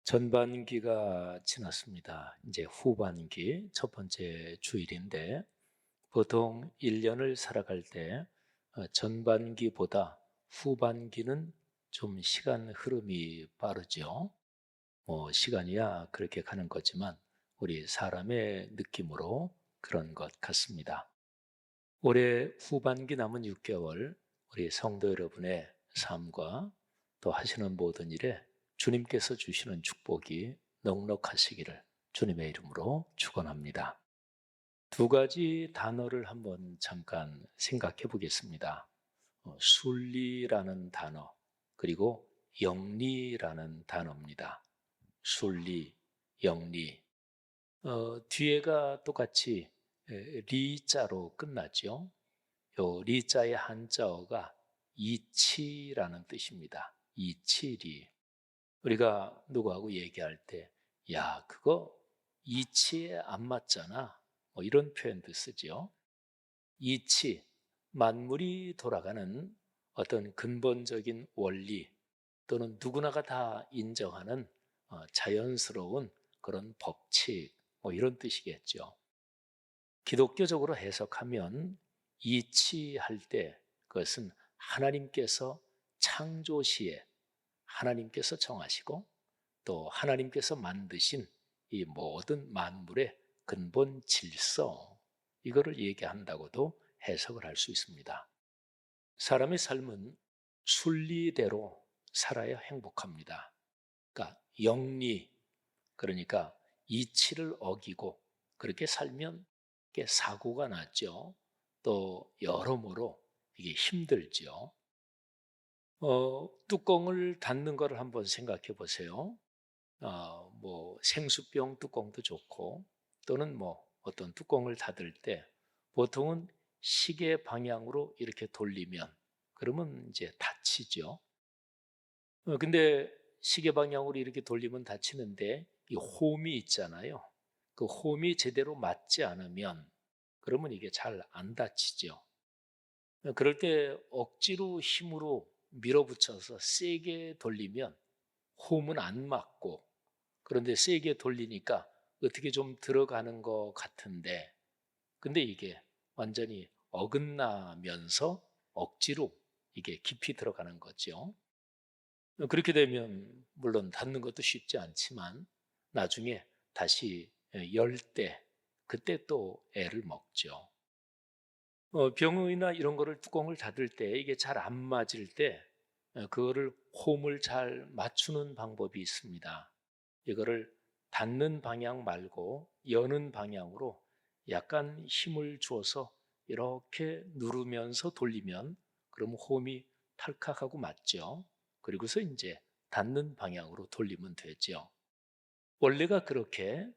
전반기가 지났습니다. 이제 후반기 첫 번째 주일인데 보통 1년을 살아갈 때 전반기보다 후반기는 좀 시간 흐름이 빠르죠. 시간이야 그렇게 가는 거지만 우리 사람의 느낌으로 그런 것 같습니다. 올해 후반기 남은 6개월 우리 성도 여러분의 삶과 또 하시는 모든 일에 주님께서 주시는 축복이 넉넉하시기를 주님의 이름으로 축원합니다. 두 가지 단어를 한번 잠깐 생각해 보겠습니다. 순리라는 단어, 그리고 영리라는 단어입니다. 순리, 영리. 뒤에가 똑같이 리자로 끝나죠. 요 리자의 한자어가 이치라는 뜻입니다. 이치리. 우리가 누구하고 얘기할 때, 야, 그거 이치에 안 맞잖아. 이런 표현도 쓰죠. 이치, 만물이 돌아가는 어떤 근본적인 원리 또는 누구나가 다 인정하는 자연스러운 그런 법칙, 이런 뜻이겠죠. 기독교적으로 해석하면 이치할 때 그것은 하나님께서 창조 시에 하나님께서 정하시고 또 하나님께서 만드신 이 모든 만물의 근본 질서, 이거를 얘기한다고도 해석을 할 수 있습니다. 사람의 삶은 순리대로 살아야 행복합니다. 그러니까 영리, 그러니까 이치를 어기고 그렇게 살면 이게 사고가 났죠. 또 여러모로 이게 힘들죠. 뚜껑을 닫는 거를 한번 생각해 보세요. 생수병 뚜껑도 좋고 또는 어떤 뚜껑을 닫을 때 보통은 시계 방향으로 이렇게 돌리면 그러면 이제 닫히죠. 근데 시계 방향으로 이렇게 돌리면 닫히는데 이 홈이 있잖아요. 그 홈이 제대로 맞지 않으면 그러면 이게 잘 안 닫히죠. 그럴 때 억지로 힘으로 밀어붙여서 세게 돌리면 홈은 안 맞고, 그런데 세게 돌리니까 어떻게 좀 들어가는 것 같은데, 근데 이게 완전히 어긋나면서 억지로 이게 깊이 들어가는 거죠. 그렇게 되면 물론 닫는 것도 쉽지 않지만 나중에 다시 열 때, 그때 또 애를 먹죠. 병이나 이런 거를 뚜껑을 닫을 때 이게 잘 안 맞을 때 그거를 홈을 잘 맞추는 방법이 있습니다. 이거를 닫는 방향 말고 여는 방향으로 약간 힘을 줘서 이렇게 누르면서 돌리면 그러면 홈이 탈칵하고 맞죠. 그리고서 이제 닫는 방향으로 돌리면 되죠. 원래가 그렇게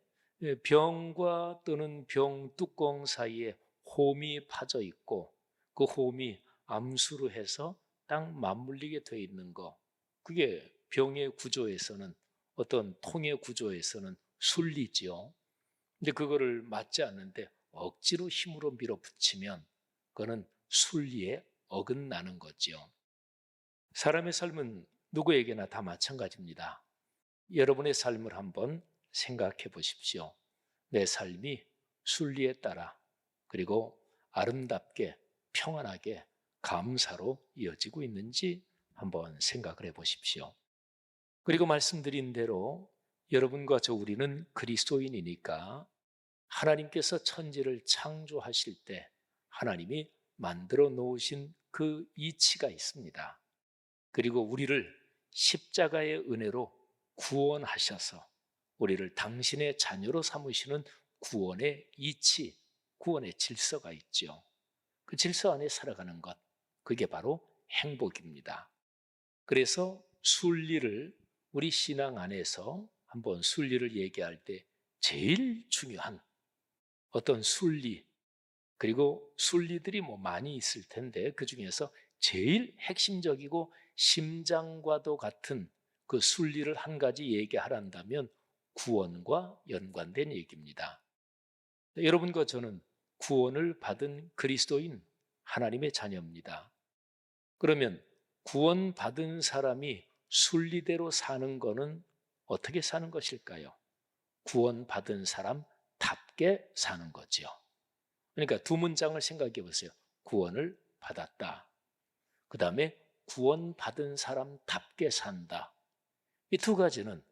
병과 또는 병 뚜껑 사이에 홈이 파져 있고 그 홈이 암수로 해서 딱 맞물리게 되어 있는 거, 그게 병의 구조에서는 어떤 통의 구조에서는 순리지요. 근데 그거를 맞지 않는데 억지로 힘으로 밀어붙이면 그거는 순리에 어긋나는 거지요. 사람의 삶은 누구에게나 다 마찬가지입니다. 여러분의 삶을 한번 생각해 보십시오. 내 삶이 순리에 따라 그리고 아름답게 평안하게 감사로 이어지고 있는지 한번 생각을 해 보십시오. 그리고 말씀드린 대로 여러분과 우리는 그리스도인이니까 하나님께서 천지를 창조하실 때 하나님이 만들어 놓으신 그 이치가 있습니다. 그리고 우리를 십자가의 은혜로 구원하셔서 우리를 당신의 자녀로 삼으시는 구원의 이치, 구원의 질서가 있죠. 그 질서 안에 살아가는 것, 그게 바로 행복입니다. 그래서 순리를 우리 신앙 안에서 한번 순리를 얘기할 때 제일 중요한 어떤 순리, 그리고 순리들이 많이 있을 텐데 그 중에서 제일 핵심적이고 심장과도 같은 그 순리를 한 가지 얘기하란다면 구원과 연관된 얘기입니다. 여러분과 저는 구원을 받은 그리스도인 하나님의 자녀입니다. 그러면 구원받은 사람이 순리대로 사는 거는 어떻게 사는 것일까요? 구원받은 사람답게 사는 거죠. 그러니까 두 문장을 생각해 보세요. 구원을 받았다. 그 다음에 구원받은 사람답게 산다. 이 두 가지는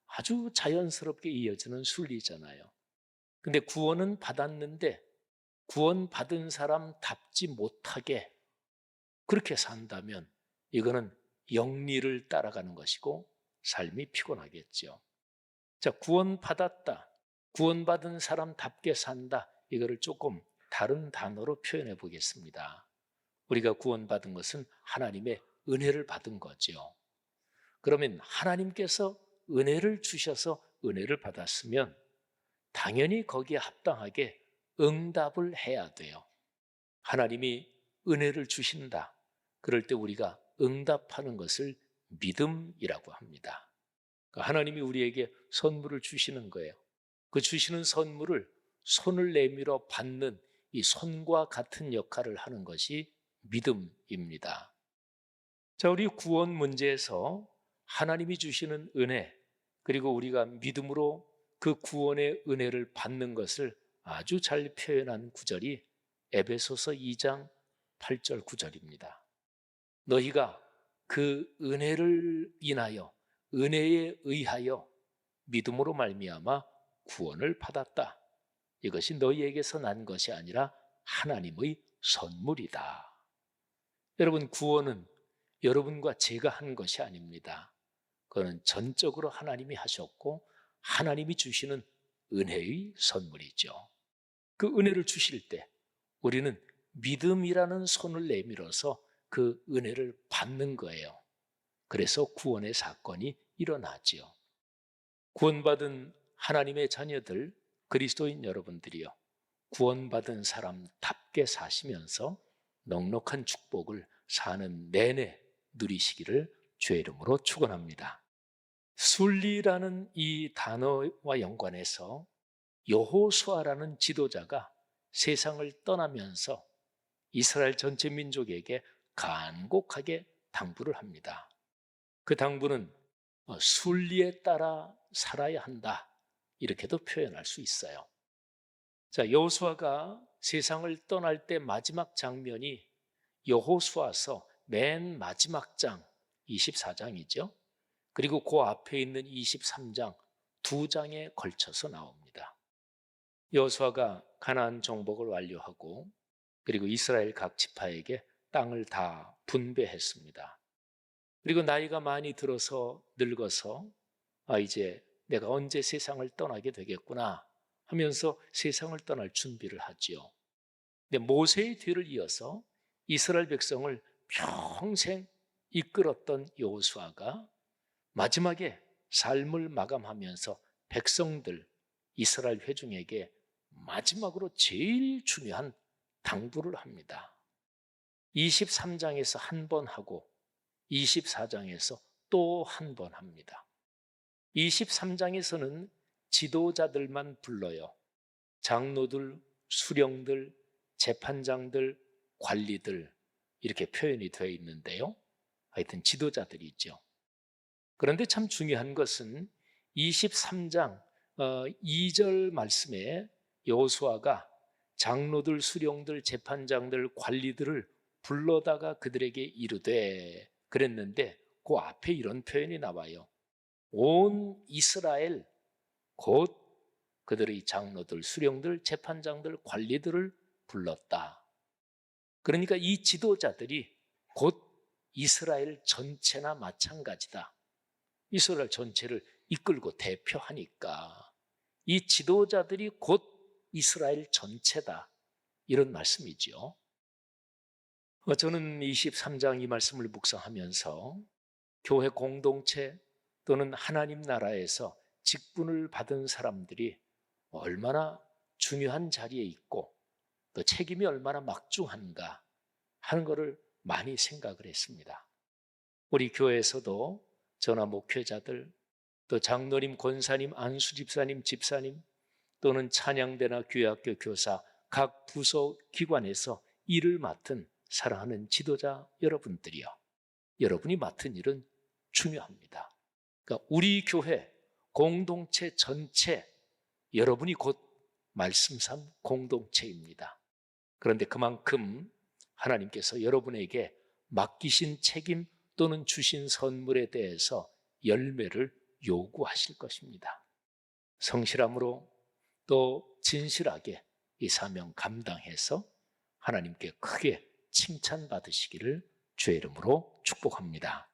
아주 자연스럽게 이어지는 순리잖아요. 근데 구원은 받았는데 구원받은 사람답지 못하게 그렇게 산다면 이거는 영리를 따라가는 것이고 삶이 피곤하겠죠. 자, 구원받았다. 구원받은 사람답게 산다. 이거를 조금 다른 단어로 표현해 보겠습니다. 우리가 구원받은 것은 하나님의 은혜를 받은 거죠. 그러면 하나님께서 은혜를 주셔서 은혜를 받았으면 당연히 거기에 합당하게 응답을 해야 돼요. 하나님이 은혜를 주신다. 그럴 때 우리가 응답하는 것을 믿음이라고 합니다. 하나님이 우리에게 선물을 주시는 거예요. 그 주시는 선물을 손을 내밀어 받는 이 손과 같은 역할을 하는 것이 믿음입니다. 자, 우리 구원 문제에서 하나님이 주시는 은혜, 그리고 우리가 믿음으로 그 구원의 은혜를 받는 것을 아주 잘 표현한 구절이 에베소서 2장 8절 9절입니다. 너희가 그 은혜를 인하여 은혜에 의하여 믿음으로 말미암아 구원을 받았다. 이것이 너희에게서 난 것이 아니라 하나님의 선물이다. 여러분, 구원은 여러분과 제가 한 것이 아닙니다. 그거는 전적으로 하나님이 하셨고 하나님이 주시는 은혜의 선물이죠. 그 은혜를 주실 때 우리는 믿음이라는 손을 내밀어서 그 은혜를 받는 거예요. 그래서 구원의 사건이 일어나지요. 구원받은 하나님의 자녀들, 그리스도인 여러분들이요, 구원받은 사람답게 사시면서 넉넉한 축복을 사는 내내 누리시기를 주의 이름으로 축원합니다. 순리라는 이 단어와 연관해서 여호수아라는 지도자가 세상을 떠나면서 이스라엘 전체 민족에게 간곡하게 당부를 합니다. 그 당부는 순리에 따라 살아야 한다, 이렇게도 표현할 수 있어요. 자, 여호수아가 세상을 떠날 때 마지막 장면이 여호수아서 맨 마지막 장 24장이죠. 그리고 그 앞에 있는 23장 두 장에 걸쳐서 나옵니다. 여호수아가 가나안 정복을 완료하고 그리고 이스라엘 각 지파에게 땅을 다 분배했습니다. 그리고 나이가 많이 들어서 늙어서 이제 내가 언제 세상을 떠나게 되겠구나 하면서 세상을 떠날 준비를 하지요. 근데 모세의 뒤를 이어서 이스라엘 백성을 평생 이끌었던 여호수아가 마지막에 삶을 마감하면서 백성들, 이스라엘 회중에게 마지막으로 제일 중요한 당부를 합니다. 23장에서 한 번 하고 24장에서 또 한 번 합니다. 23장에서는 지도자들만 불러요. 장로들, 수령들, 재판장들, 관리들, 이렇게 표현이 되어 있는데요. 하여튼 지도자들이 있죠. 그런데 참 중요한 것은 23장 2절 말씀에 여호수아가 장로들, 수령들, 재판장들, 관리들을 불러다가 그들에게 이르되 그랬는데 그 앞에 이런 표현이 나와요. 온 이스라엘 곧 그들의 장로들, 수령들, 재판장들, 관리들을 불렀다. 그러니까 이 지도자들이 곧 이스라엘 전체나 마찬가지다. 이스라엘 전체를 이끌고 대표하니까 이 지도자들이 곧 이스라엘 전체다, 이런 말씀이죠. 저는 23장 이 말씀을 묵상하면서 교회 공동체 또는 하나님 나라에서 직분을 받은 사람들이 얼마나 중요한 자리에 있고 또 책임이 얼마나 막중한가 하는 것을 많이 생각을 했습니다. 우리 교회에서도 전화 목회자들, 또 장로님, 권사님, 안수 집사님, 집사님, 또는 찬양대나 교회학교 교사, 각 부서 기관에서 일을 맡은 사랑하는 지도자 여러분들이요, 여러분이 맡은 일은 중요합니다. 그러니까 우리 교회, 공동체 전체, 여러분이 곧 말씀삼 공동체입니다. 그런데 그만큼 하나님께서 여러분에게 맡기신 책임 또는 주신 선물에 대해서 열매를 요구하실 것입니다. 성실함으로 또 진실하게 이 사명 감당해서 하나님께 크게 칭찬받으시기를 주의 이름으로 축복합니다.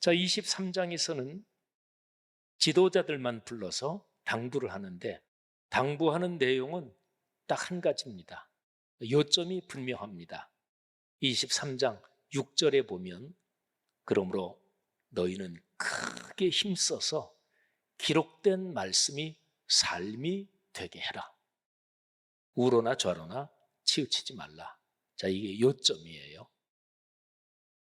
자, 23장에서는 지도자들만 불러서 당부를 하는데 당부하는 내용은 딱 한 가지입니다. 요점이 분명합니다. 23장 6절에 보면 그러므로 너희는 크게 힘써서 기록된 말씀이 삶이 되게 해라. 우로나 좌로나 치우치지 말라. 자, 이게 요점이에요.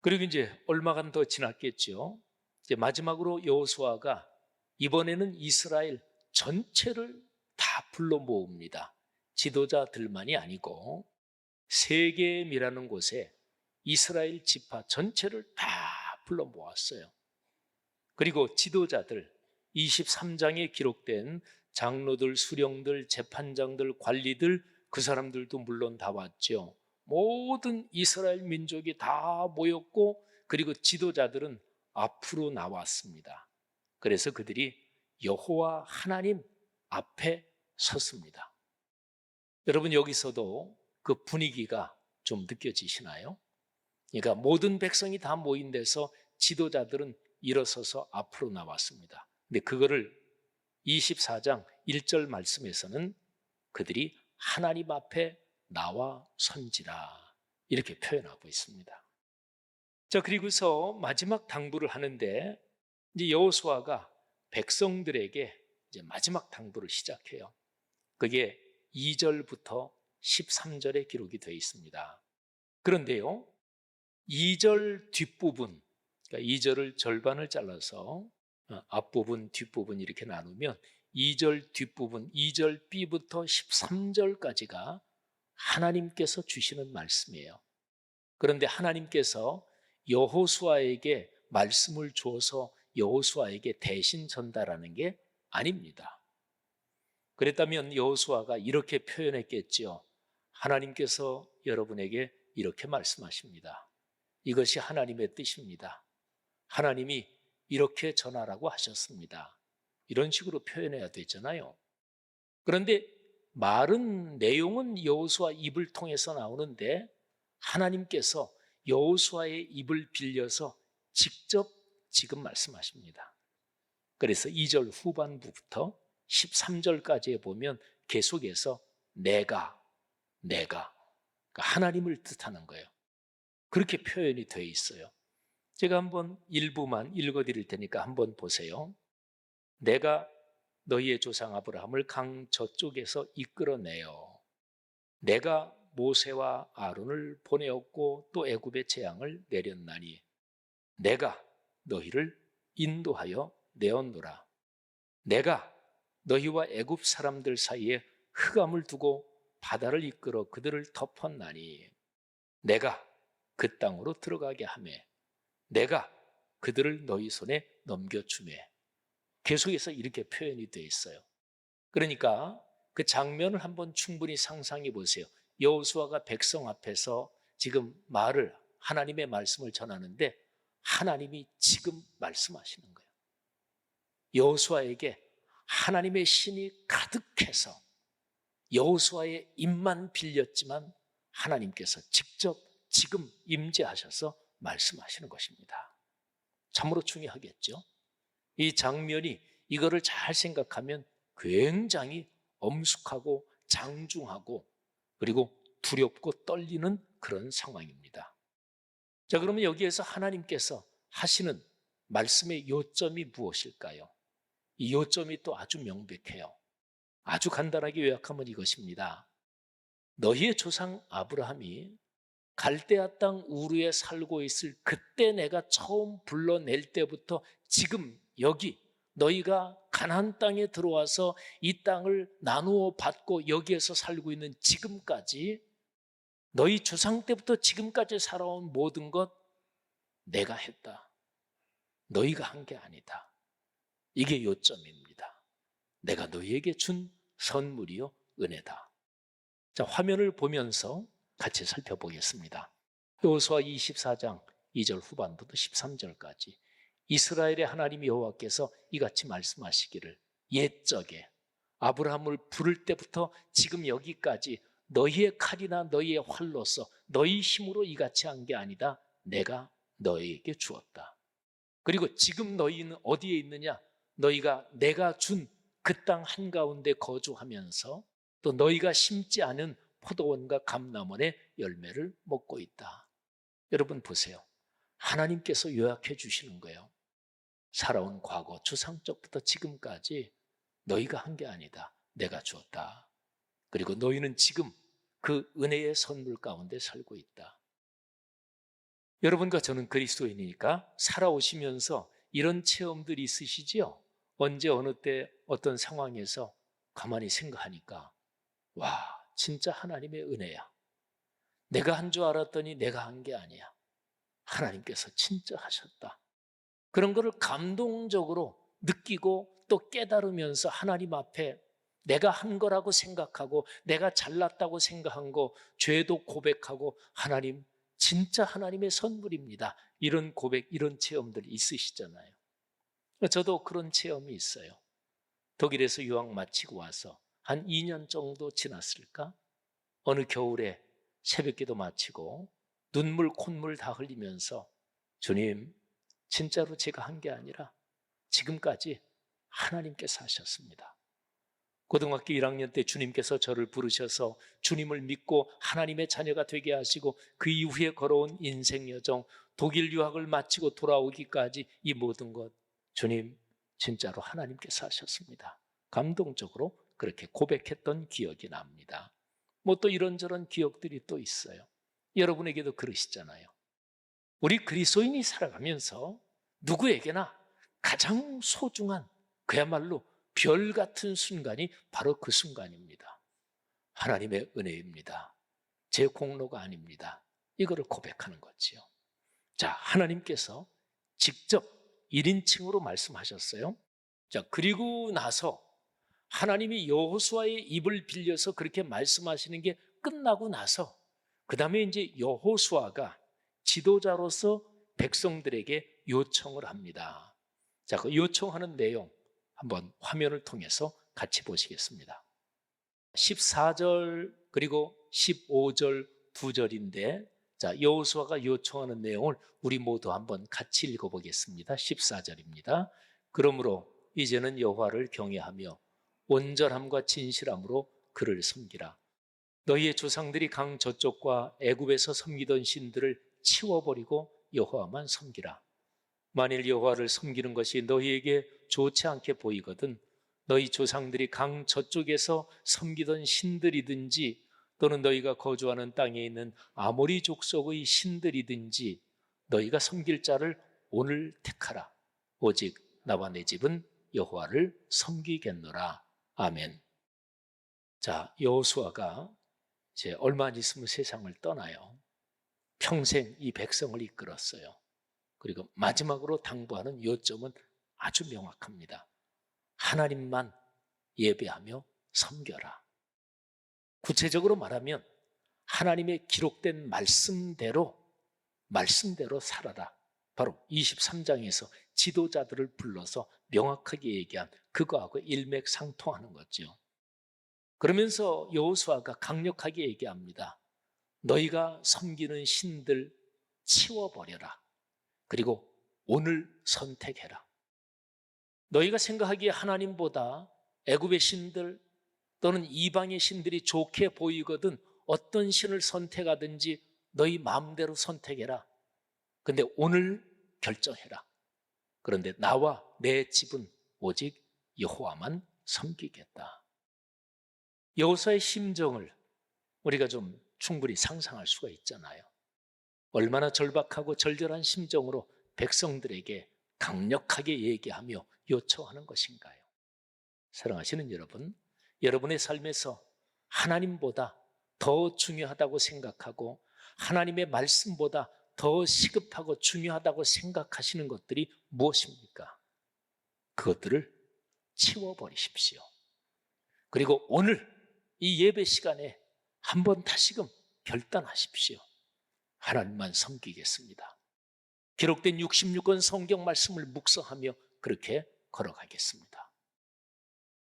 그리고 이제 얼마간 더 지났겠죠. 이제 마지막으로 여호수아가 이번에는 이스라엘 전체를 다 불러 모읍니다. 지도자들만이 아니고 세겜이라는 곳에 이스라엘 지파 전체를 다 불러 모았어요. 그리고 지도자들 23장에 기록된 장로들, 수령들, 재판장들, 관리들 그 사람들도 물론 다 왔죠. 모든 이스라엘 민족이 다 모였고 그리고 지도자들은 앞으로 나왔습니다. 그래서 그들이 여호와 하나님 앞에 섰습니다. 여러분 여기서도 그 분위기가 좀 느껴지시나요? 그러니까 모든 백성이 다 모인 데서 지도자들은 일어서서 앞으로 나왔습니다. 근데 그거를 24장 1절 말씀에서는 그들이 하나님 앞에 나와 선지라 이렇게 표현하고 있습니다. 자, 그리고서 마지막 당부를 하는데 이제 여호수아가 백성들에게 이제 마지막 당부를 시작해요. 그게 2절부터 13절에 기록이 되어 있습니다. 그런데요, 2절 뒷부분, 그러니까 2절을 절반을 잘라서 앞부분, 뒷부분 이렇게 나누면 2절 뒷부분, 2절 B부터 13절까지가 하나님께서 주시는 말씀이에요. 그런데 하나님께서 여호수아에게 말씀을 주어서 여호수아에게 대신 전달하는 게 아닙니다. 그랬다면 여호수아가 이렇게 표현했겠지요. 하나님께서 여러분에게 이렇게 말씀하십니다. 이것이 하나님의 뜻입니다. 하나님이 이렇게 전하라고 하셨습니다. 이런 식으로 표현해야 되잖아요. 그런데 말은 내용은 여호수아 입을 통해서 나오는데 하나님께서 여호수아의 입을 빌려서 직접 지금 말씀하십니다. 그래서 2절 후반부부터 13절까지에 보면 계속해서 내가 그러니까 하나님을 뜻하는 거예요. 그렇게 표현이 되어 있어요. 제가 한번 일부만 읽어드릴 테니까 한번 보세요. 내가 너희의 조상 아브라함을 강 저쪽에서 이끌어내어 내가 모세와 아론을 보내었고 또 애굽의 재앙을 내렸나니 내가 너희를 인도하여 내었노라. 내가 너희와 애굽 사람들 사이에 흑암을 두고 바다를 이끌어 그들을 덮었나니 내가 그 땅으로 들어가게 하매 내가 그들을 너희 손에 넘겨주매. 계속해서 이렇게 표현이 되어 있어요. 그러니까 그 장면을 한번 충분히 상상해 보세요. 여호수아가 백성 앞에서 지금 하나님의 말씀을 전하는데 하나님이 지금 말씀하시는 거예요. 여호수아에게 하나님의 신이 가득해서 여호수아의 입만 빌렸지만 하나님께서 직접 지금 임재하셔서 말씀하시는 것입니다. 참으로 중요하겠죠? 이 장면이 이거를 잘 생각하면 굉장히 엄숙하고 장중하고 그리고 두렵고 떨리는 그런 상황입니다. 자, 그러면 여기에서 하나님께서 하시는 말씀의 요점이 무엇일까요? 이 요점이 또 아주 명백해요. 아주 간단하게 요약하면 이것입니다. 너희의 조상 아브라함이 갈대아 땅 우르에 살고 있을 그때 내가 처음 불러낼 때부터 지금 여기 너희가 가나안 땅에 들어와서 이 땅을 나누어 받고 여기에서 살고 있는 지금까지 너희 조상 때부터 지금까지 살아온 모든 것 내가 했다. 너희가 한 게 아니다. 이게 요점입니다. 내가 너희에게 준 선물이요 은혜다. 자, 화면을 보면서 같이 살펴보겠습니다. 여호수아 24장 2절 후반부터 13절까지 이스라엘의 하나님 여호와께서 이같이 말씀하시기를 옛적에 아브라함을 부를 때부터 지금 여기까지 너희의 칼이나 너희의 활로서 너희 힘으로 이같이 한 게 아니다. 내가 너희에게 주었다. 그리고 지금 너희는 어디에 있느냐? 너희가 내가 준 그 땅 한가운데 거주하면서 또 너희가 심지 않은 포도원과 감람원의 열매를 먹고 있다. 여러분 보세요. 하나님께서 요약해 주시는 거예요. 살아온 과거 조상적부터 지금까지 너희가 한 게 아니다. 내가 주었다. 그리고 너희는 지금 그 은혜의 선물 가운데 살고 있다. 여러분과 저는 그리스도인이니까 살아오시면서 이런 체험들이 있으시지요? 언제 어느 때 어떤 상황에서 가만히 생각하니까 와, 진짜 하나님의 은혜야. 내가 한 줄 알았더니 내가 한 게 아니야. 하나님께서 진짜 하셨다. 그런 거를 감동적으로 느끼고 또 깨달으면서 하나님 앞에 내가 한 거라고 생각하고 내가 잘났다고 생각한 거 죄도 고백하고 하나님 진짜 하나님의 선물입니다. 이런 고백, 이런 체험들이 있으시잖아요. 저도 그런 체험이 있어요. 독일에서 유학 마치고 와서 한 2년 정도 지났을까? 어느 겨울에 새벽기도 마치고 눈물 콧물 다 흘리면서 주님 진짜로 제가 한 게 아니라 지금까지 하나님께서 하셨습니다. 고등학교 1학년 때 주님께서 저를 부르셔서 주님을 믿고 하나님의 자녀가 되게 하시고 그 이후에 걸어온 인생 여정, 독일 유학을 마치고 돌아오기까지 이 모든 것 주님 진짜로 하나님께서 하셨습니다. 감동적으로 그렇게 고백했던 기억이 납니다. 뭐 또 이런저런 기억들이 또 있어요. 여러분에게도 그러시잖아요. 우리 그리스도인이 살아가면서 누구에게나 가장 소중한 그야말로 별 같은 순간이 바로 그 순간입니다. 하나님의 은혜입니다. 제 공로가 아닙니다. 이거를 고백하는 거지요. 자, 하나님께서 직접 1인칭으로 말씀하셨어요. 자, 그리고 나서 하나님이 여호수아의 입을 빌려서 그렇게 말씀하시는 게 끝나고 나서 그 다음에 이제 여호수아가 지도자로서 백성들에게 요청을 합니다. 자, 그 요청하는 내용 한번 화면을 통해서 같이 보시겠습니다. 14절 그리고 15절 두 절인데 자, 여호수아가 요청하는 내용을 우리 모두 한번 같이 읽어보겠습니다. 14절입니다. 그러므로 이제는 여호와를 경외하며 온전함과 진실함으로 그를 섬기라. 너희의 조상들이 강 저쪽과 애굽에서 섬기던 신들을 치워버리고 여호와만 섬기라. 만일 여호와를 섬기는 것이 너희에게 좋지 않게 보이거든 너희 조상들이 강 저쪽에서 섬기던 신들이든지 또는 너희가 거주하는 땅에 있는 아모리 족속의 신들이든지 너희가 섬길 자를 오늘 택하라. 오직 나와 내 집은 여호와를 섬기겠노라. 아멘. 자, 여호수아가 이제 얼마 안 있으면 세상을 떠나요. 평생 이 백성을 이끌었어요. 그리고 마지막으로 당부하는 요점은 아주 명확합니다. 하나님만 예배하며 섬겨라. 구체적으로 말하면 하나님의 기록된 말씀대로 살아라. 바로 23장에서 지도자들을 불러서 명확하게 얘기한 그거하고 일맥상통하는 거죠. 그러면서 여호수아가 강력하게 얘기합니다. 너희가 섬기는 신들 치워버려라. 그리고 오늘 선택해라. 너희가 생각하기에 하나님보다 애굽의 신들 또는 이방의 신들이 좋게 보이거든 어떤 신을 선택하든지 너희 마음대로 선택해라. 근데 오늘 결정해라. 그런데 나와 내 집은 오직 여호와만 섬기겠다. 여호수아의 심정을 우리가 좀 충분히 상상할 수가 있잖아요. 얼마나 절박하고 절절한 심정으로 백성들에게 강력하게 얘기하며 요청하는 것인가요? 사랑하시는 여러분, 여러분의 삶에서 하나님보다 더 중요하다고 생각하고 하나님의 말씀보다 더 시급하고 중요하다고 생각하시는 것들이 무엇입니까? 그것들을 치워버리십시오. 그리고 오늘 이 예배 시간에 한번 다시금 결단하십시오. 하나님만 섬기겠습니다. 기록된 66권 성경 말씀을 묵상하며 그렇게 걸어가겠습니다.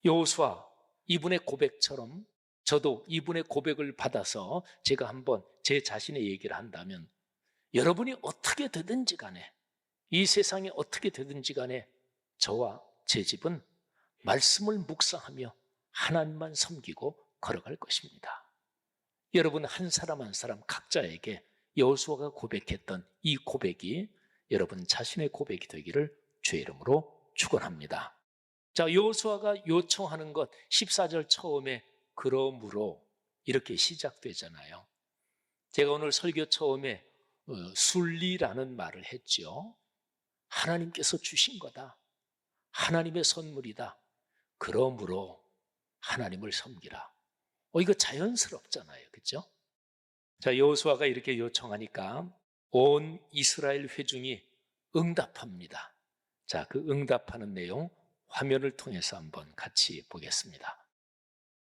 여호수아 이분의 고백처럼 저도 이분의 고백을 받아서 제가 한번 제 자신의 얘기를 한다면, 여러분이 어떻게 되든지 간에, 이 세상에 어떻게 되든지 간에 저와 제 집은 말씀을 묵상하며 하나님만 섬기고 걸어갈 것입니다. 여러분 한 사람 한 사람 각자에게 여호수아가 고백했던 이 고백이 여러분 자신의 고백이 되기를 주의 이름으로 축원합니다. 자, 여호수아가 요청하는 것 14절 처음에 그러므로 이렇게 시작되잖아요. 제가 오늘 설교 처음에 순리라는 말을 했죠. 하나님께서 주신 거다. 하나님의 선물이다. 그러므로 하나님을 섬기라. 이거 자연스럽잖아요. 그렇죠? 자, 여호수아가 이렇게 요청하니까 온 이스라엘 회중이 응답합니다. 자, 그 응답하는 내용 화면을 통해서 한번 같이 보겠습니다.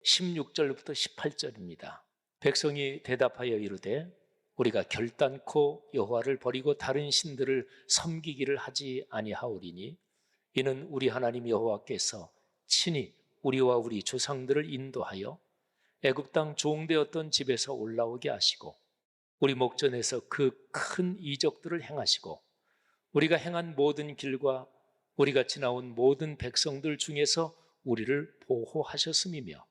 16절부터 18절입니다. 백성이 대답하여 이르되 우리가 결단코 여호와를 버리고 다른 신들을 섬기기를 하지 아니하오리니 이는 우리 하나님 여호와께서 친히 우리와 우리 조상들을 인도하여 애굽 땅 종되었던 집에서 올라오게 하시고 우리 목전에서 그 큰 이적들을 행하시고 우리가 행한 모든 길과 우리가 지나온 모든 백성들 중에서 우리를 보호하셨음이며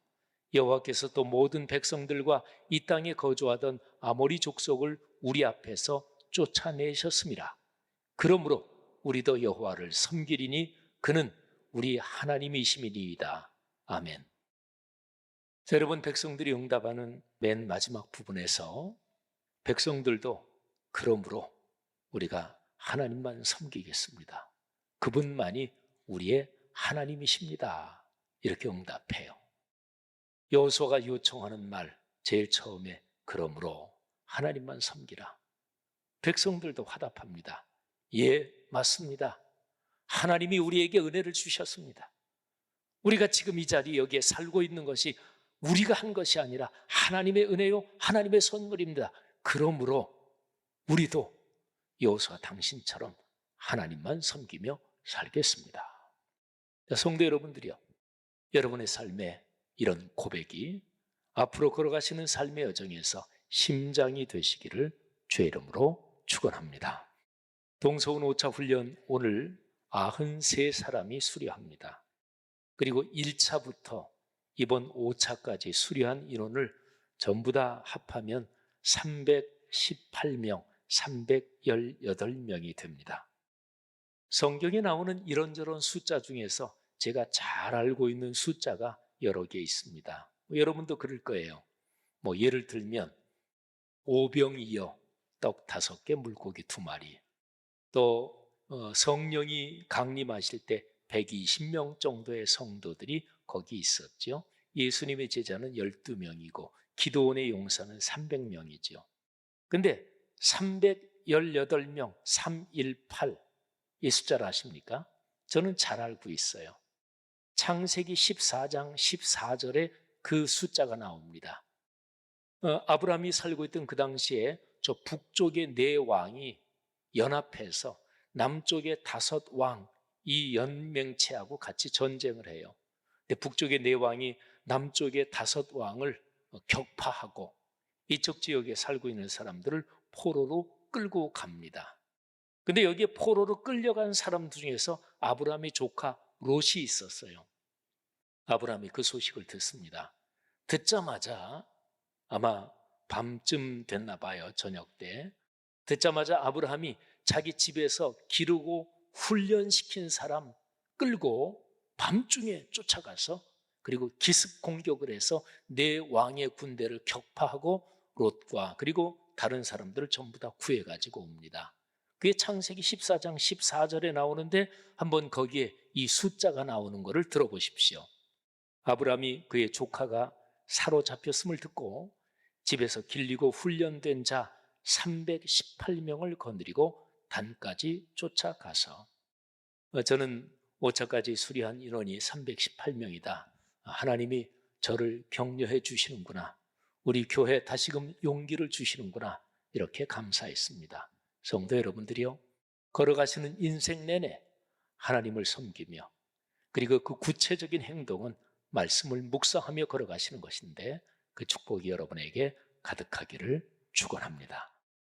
여호와께서 또 모든 백성들과 이 땅에 거주하던 아모리 족속을 우리 앞에서 쫓아내셨음이라. 그러므로 우리도 여호와를 섬기리니 그는 우리 하나님이심이니이다. 아멘. 자, 여러분 백성들이 응답하는 맨 마지막 부분에서 백성들도 그러므로 우리가 하나님만 섬기겠습니다. 그분만이 우리의 하나님이십니다. 이렇게 응답해요. 여호수아가 요청하는 말 제일 처음에 그러므로 하나님만 섬기라. 백성들도 화답합니다. 예, 맞습니다. 하나님이 우리에게 은혜를 주셨습니다. 우리가 지금 이 자리 여기에 살고 있는 것이 우리가 한 것이 아니라 하나님의 은혜요, 하나님의 선물입니다. 그러므로 우리도 여호수아 당신처럼 하나님만 섬기며 살겠습니다. 성도 여러분들이요, 여러분의 삶에 이런 고백이 앞으로 걸어가시는 삶의 여정에서 심장이 되시기를 주의 이름으로 축원합니다. 동서운 5차 훈련 오늘 93사람이 수료합니다. 그리고 1차부터 이번 5차까지 수료한 인원을 전부 다 합하면 318명, 318명이 됩니다. 성경에 나오는 이런저런 숫자 중에서 제가 잘 알고 있는 숫자가 여러 개 있습니다. 여러분도 그럴 거예요. 예를 들면 오병이어 떡 5개, 물고기 2마리. 또 성령이 강림하실 때 120명 정도의 성도들이 거기 있었죠. 예수님의 제자는 12명이고 기도원의 용사는 300명이죠. 근데 318명, 318, 이 숫자를 아십니까? 저는 잘 알고 있어요. 창세기 14장 14절에 그 숫자가 나옵니다. 아브라함이 살고 있던 그 당시에 저 북쪽의 4왕이 연합해서 남쪽의 5왕, 이 연맹체하고 같이 전쟁을 해요. 근데 북쪽의 4왕이 남쪽의 5왕을 격파하고 이쪽 지역에 살고 있는 사람들을 포로로 끌고 갑니다. 근데 여기에 포로로 끌려간 사람들 중에서 아브라함의 조카 롯이 있었어요. 아브라함이 그 소식을 듣습니다. 듣자마자 아마 밤쯤 됐나 봐요. 저녁 때. 듣자마자 아브라함이 자기 집에서 기르고 훈련시킨 사람 끌고 밤중에 쫓아가서 그리고 기습 공격을 해서 4왕의 군대를 격파하고 롯과 그리고 다른 사람들을 전부 다 구해가지고 옵니다. 그게 창세기 14장 14절에 나오는데 한번 거기에 이 숫자가 나오는 것을 들어보십시오. 아브라함이 그의 조카가 사로잡혔음을 듣고 집에서 길리고 훈련된 자 318명을 거느리고 단까지 쫓아가서, 저는 5차까지 수리한 인원이 318명이다. 하나님이 저를 격려해 주시는구나. 우리 교회 다시금 용기를 주시는구나. 이렇게 감사했습니다. 성도 여러분들이요, 걸어가시는 인생 내내 하나님을 섬기며, 그리고 그 구체적인 행동은 말씀을 묵상하며 걸어가시는 것인데, 그 축복이 여러분에게 가득하기를 축원합니다.